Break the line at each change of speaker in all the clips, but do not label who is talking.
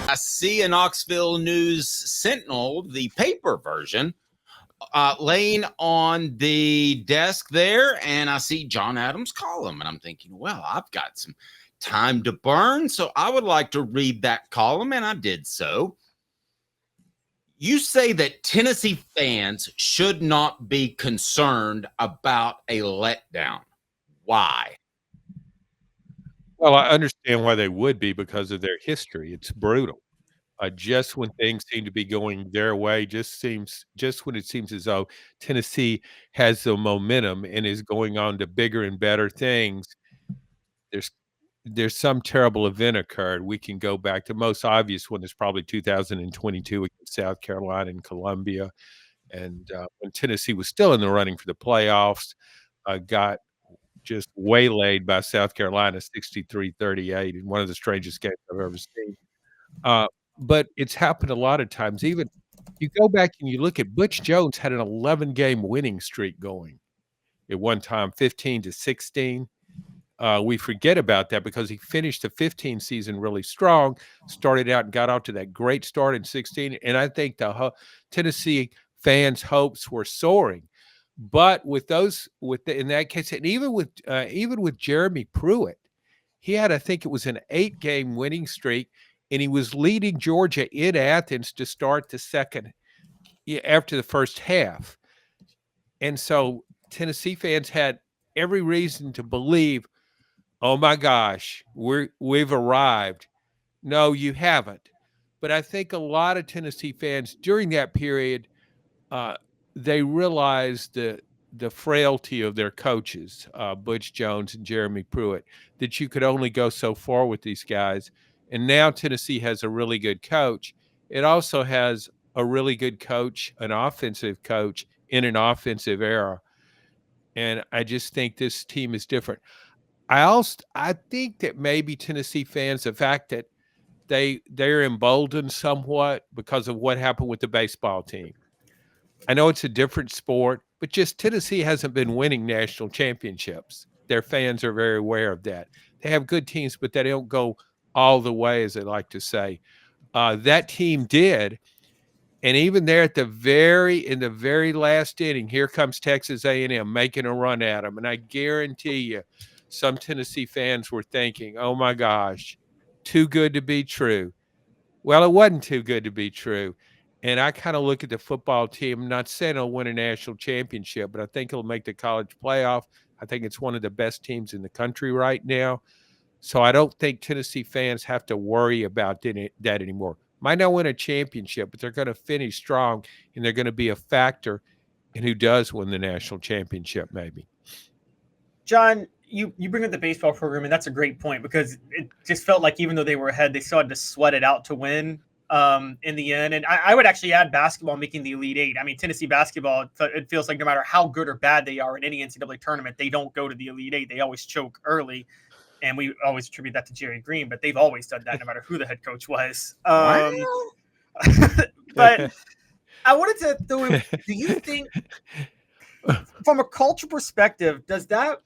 I see a Knoxville News Sentinel, the paper version, laying on the desk there, and I see John Adams' column, and I'm thinking, well, I've got some time to burn, so I would like to read that column, and I did so. You say that Tennessee fans should not be concerned about a letdown. Why?
Well, I understand why they would be because of their history. It's brutal. Just when things seem to be going their way, just when it seems as though Tennessee has the momentum and is going on to bigger and better things, there's some terrible event occurred. We can go back. The most obvious one is probably 2022 against South Carolina and Columbia, and when Tennessee was still in the running for the playoffs, got just waylaid by South Carolina 63-38 in one of the strangest games I've ever seen. Uh, but it's happened a lot of times. Even you go back and you look at Butch Jones had an 11-game winning streak going at one time, 15-16. We forget about that because he finished the 15 season really strong, started out and got off to that great start in 16. And I think the Tennessee fans' hopes were soaring. But in that case, and even with Jeremy Pruitt, he had, I think it was an 8-game winning streak, and he was leading Georgia in Athens to start the second after the first half. And so Tennessee fans had every reason to believe, oh my gosh, we've arrived. No, you haven't. But I think a lot of Tennessee fans during that period, they realized the frailty of their coaches, Butch Jones and Jeremy Pruitt, that you could only go so far with these guys. And now Tennessee has a really good coach. It also has a really good coach, an offensive coach in an offensive era. And I just think this team is different. I think that maybe Tennessee fans, the fact that they're emboldened somewhat because of what happened with the baseball team. I know it's a different sport, but just Tennessee hasn't been winning national championships. Their fans are very aware of that. They have good teams, but they don't go all the way, as they like to say. That team did, and even there at in the very last inning, here comes Texas A&M making a run at them, and I guarantee you, some Tennessee fans were thinking, "Oh my gosh, too good to be true." Well, it wasn't too good to be true. And I kind of look at the football team. I'm not saying it'll win a national championship, but I think it'll make the college playoff. I think it's one of the best teams in the country right now. So I don't think Tennessee fans have to worry about that anymore. Might not win a championship, but they're going to finish strong, and they're going to be a factor in who does win the national championship, maybe.
John, you bring up the baseball program, and that's a great point because it just felt like even though they were ahead, they still had to sweat it out to win in the end. And I would actually add basketball making the Elite Eight. I mean, Tennessee basketball, it feels like no matter how good or bad they are in any NCAA tournament, they don't go to the Elite Eight. They always choke early. And we always attribute that to Jerry Green, but they've always done that no matter who the head coach was. But I wanted to throw in, do you think from a culture perspective, does that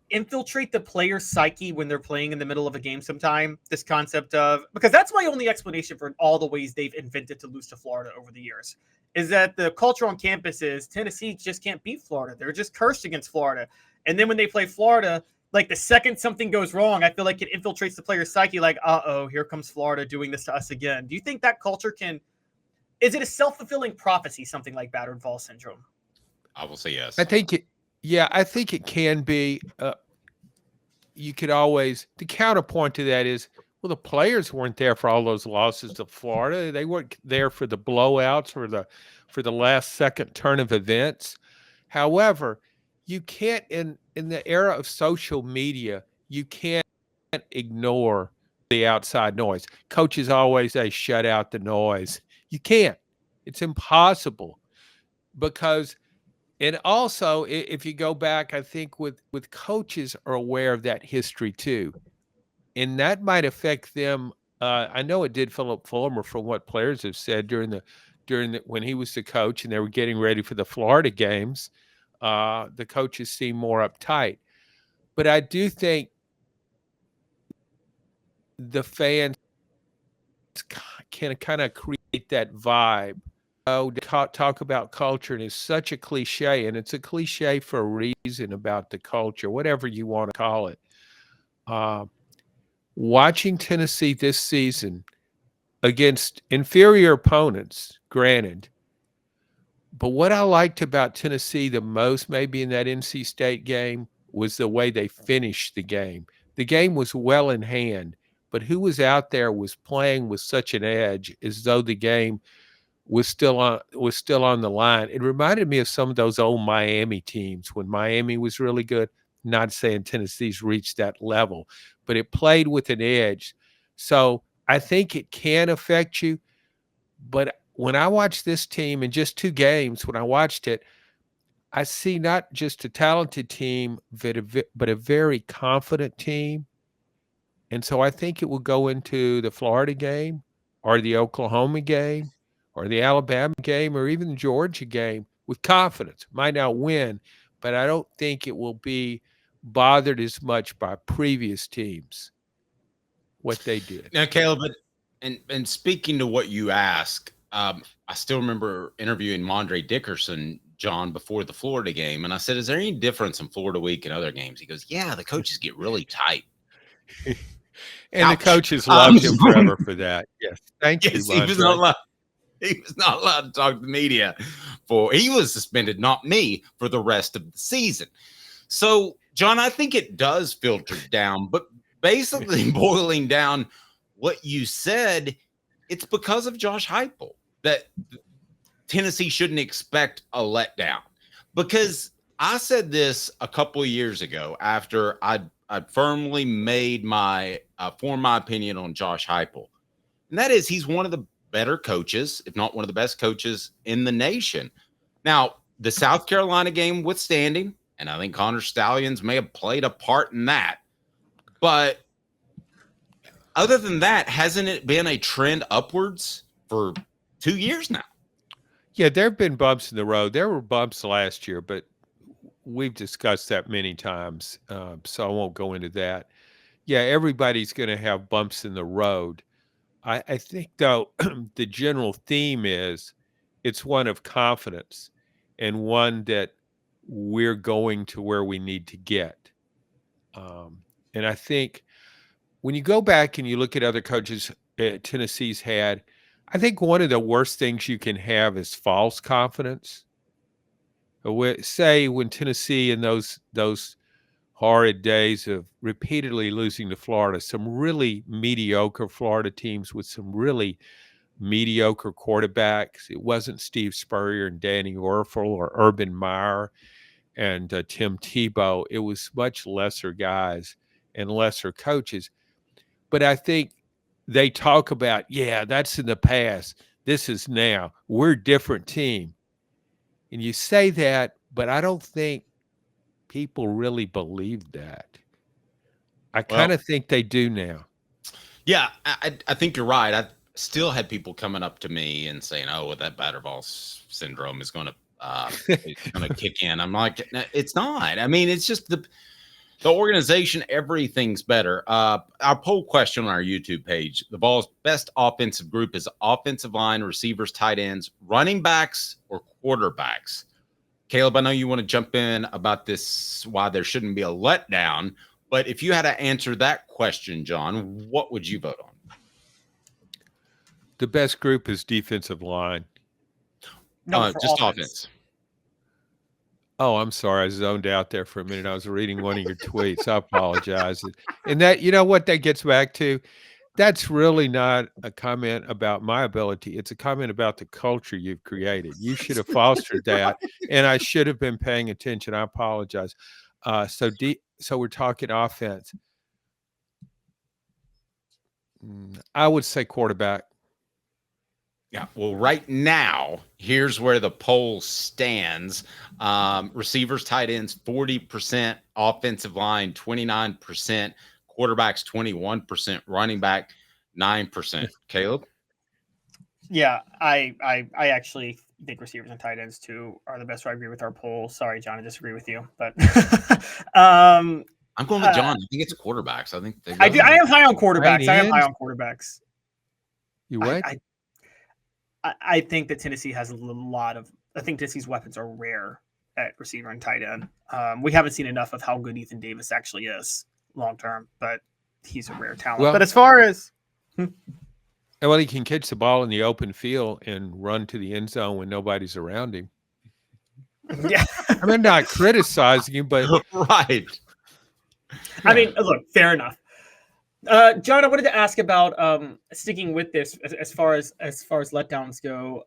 infiltrate the player's psyche when they're playing in the middle of a game sometime? This concept of, because that's my only explanation for all the ways they've invented to lose to Florida over the years, is that the culture on campus is Tennessee just can't beat Florida. They're just cursed against Florida. And then when they play Florida, like the second something goes wrong, I feel like it infiltrates the player's psyche, like, uh-oh, here comes Florida doing this to us again. Do you think that culture is it a self-fulfilling prophecy, something like battered Vols syndrome?
I will say yes.
I think it can be. You could always, the counterpoint to that is, well, the players weren't there for all those losses to Florida. They weren't there for the blowouts or for the last second turn of events. However, you can't in the era of social media, you can't ignore the outside noise. Coaches always say, shut out the noise. You can't. It's impossible because, and also if you go back, I think with coaches are aware of that history too, and that might affect them. I know it did Philip Fulmer, from what players have said during the when he was the coach and they were getting ready for the Florida games. The coaches seem more uptight, but I do think the fans can kind of create that vibe. Talk about culture, and it's such a cliche, and it's a cliche for a reason about the culture, whatever you want to call it. Watching Tennessee this season against inferior opponents, granted, but what I liked about Tennessee the most, maybe in that NC State game, was the way they finished the game. The game was well in hand, but who was out there was playing with such an edge, as though the game was still on the line. It reminded me of some of those old Miami teams when Miami was really good. Not saying Tennessee's reached that level, but it played with an edge. So I think it can affect you. But when I watch this team in just 2 games, when I watched it, I see not just a talented team, but a very confident team. And so I think it will go into the Florida game or the Oklahoma game or the Alabama game or even the Georgia game with confidence. Might not win, but I don't think it will be bothered as much by previous teams, what they did.
Now, Caleb, and speaking to what you ask, I still remember interviewing Mondre Dickerson, John, before the Florida game, and I said, "Is there any difference in Florida week and other games?" He goes, "Yeah, the coaches get really tight."
And
Ouch.
the coaches loved him forever for that. Yes, thank you.
He was not allowed. He was not allowed to talk to the media he was suspended, not me, for the rest of the season. So, John, I think it does filter down, but basically boiling down what you said, it's because of Josh Heupel that Tennessee shouldn't expect a letdown. Because I said this a couple of years ago after I'd firmly made formed my opinion on Josh Heupel. And that is, he's one of the better coaches, if not one of the best coaches in the nation. Now, the South Carolina game withstanding, and I think Connor Stallions may have played a part in that. But other than that, hasn't it been a trend upwards for 2 years now?
Yeah, there have been bumps in the road. There were bumps last year, but we've discussed that many times, so I won't go into that. Yeah, everybody's going to have bumps in the road. I think, though, the general theme is it's one of confidence and one that we're going to where we need to get. And I think when you go back and you look at other coaches Tennessee's had, I think one of the worst things you can have is false confidence. Say when Tennessee in those horrid days of repeatedly losing to Florida, some really mediocre Florida teams with some really mediocre quarterbacks. It wasn't Steve Spurrier and Danny Orfel or Urban Meyer and Tim Tebow. It was much lesser guys and lesser coaches. But I think they talk about, yeah, that's in the past. This is now. We're a different team. And you say that, but I don't think people really believe that. I kind of think they do now.
Yeah, I think you're right. I still had people coming up to me and saying, "Oh, well, that Battered syndrome is going to kick in." I'm like, it's not. I mean, it's just the organization. Everything's better. Our poll question on our YouTube page: the Vols' best offensive group is offensive line, receivers, tight ends, running backs, or quarterbacks. Caleb, I know you want to jump in about this, why there shouldn't be a letdown, but if you had to answer that question, John, what would you vote on?
The best group is defensive line.
No,
just offense.
Oh, I'm sorry. I zoned out there for a minute. I was reading one of your tweets. I apologize. And that, you know what that gets back to? That's really not a comment about my ability. It's a comment about the culture you've created. You should have fostered that, and I should have been paying attention. I apologize. So we're talking offense. I would say quarterback.
Yeah, well, right now, here's where the poll stands. Receivers, tight ends, 40%, offensive line, 29%, quarterbacks, 21%, running back, 9%. Caleb?
Yeah, I actually think receivers and tight ends too are the best. So I agree with our poll. Sorry, John, I disagree with you, but
I'm going with John. I think it's quarterbacks. I think
I am high on quarterbacks. I am high on quarterbacks.
You would?
I think that Tennessee has a lot of. I think Tennessee's weapons are rare at receiver and tight end. We haven't seen enough of how good Ethan Davis actually is long term, but he's a rare talent.
Well,
but as far as
well, he can catch the ball in the open field and run to the end zone when nobody's around him.
yeah,
I mean, not criticizing him, but
Right.
I mean, look, fair enough. John, I wanted to ask about sticking with this as far as letdowns go,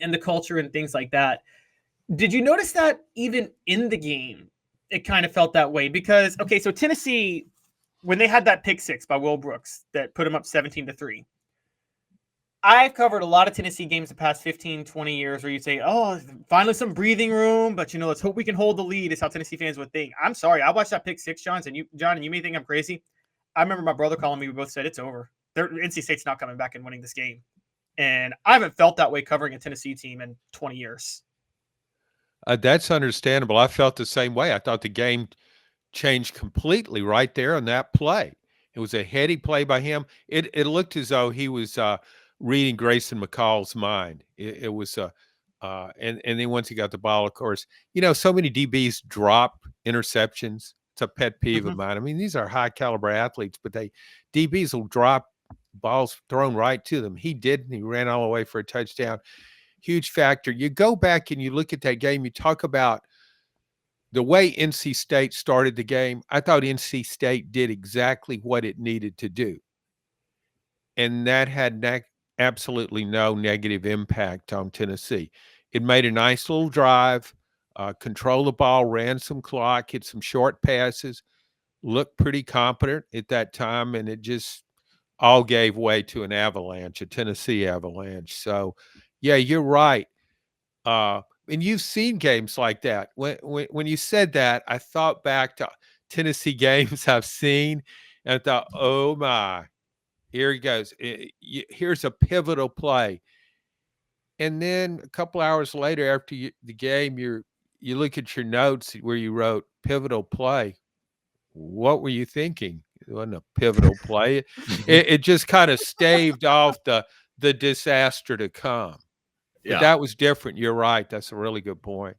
and the culture and things like that. Did you notice that even in the game, it kind of felt that way? Because okay, so Tennessee, when they had that pick six by Will Brooks that put them up 17-3. I've covered a lot of Tennessee games the past 15, 20 years where you say, oh, finally some breathing room, but let's hope we can hold the lead is how Tennessee fans would think. I'm sorry. I watched that pick six, John, and you may think I'm crazy. I remember my brother calling me. We both said it's over. NC State's not coming back and winning this game. And I haven't felt that way covering a Tennessee team in 20 years.
That's understandable. I felt the same way. I thought the game changed completely right there on that play. It was a heady play by him. It looked as though he was reading Grayson McCall's mind. It was and then once he got the ball, of course, so many DBs drop interceptions. It's a pet peeve of mine. I mean, these are high caliber athletes, but DBs will drop balls thrown right to them. He didn't. He ran all the way for a touchdown. Huge factor. You go back and you look at that game, you talk about the way NC State started the game. I thought NC State did exactly what it needed to do. And that had absolutely no negative impact on Tennessee. It made a nice little drive, controlled the ball, ran some clock, hit some short passes, looked pretty competent at that time, and it just all gave way to an avalanche, a Tennessee avalanche. So, yeah, you're right. And you've seen games like that. When you said that, I thought back to Tennessee games I've seen, and I thought, oh my, here he goes. Here's a pivotal play. And then a couple hours later, after the game, you look at your notes where you wrote pivotal play. What were you thinking? It wasn't a pivotal play. It just kind of staved off the disaster to come. But that was different. You're right. That's a really good point.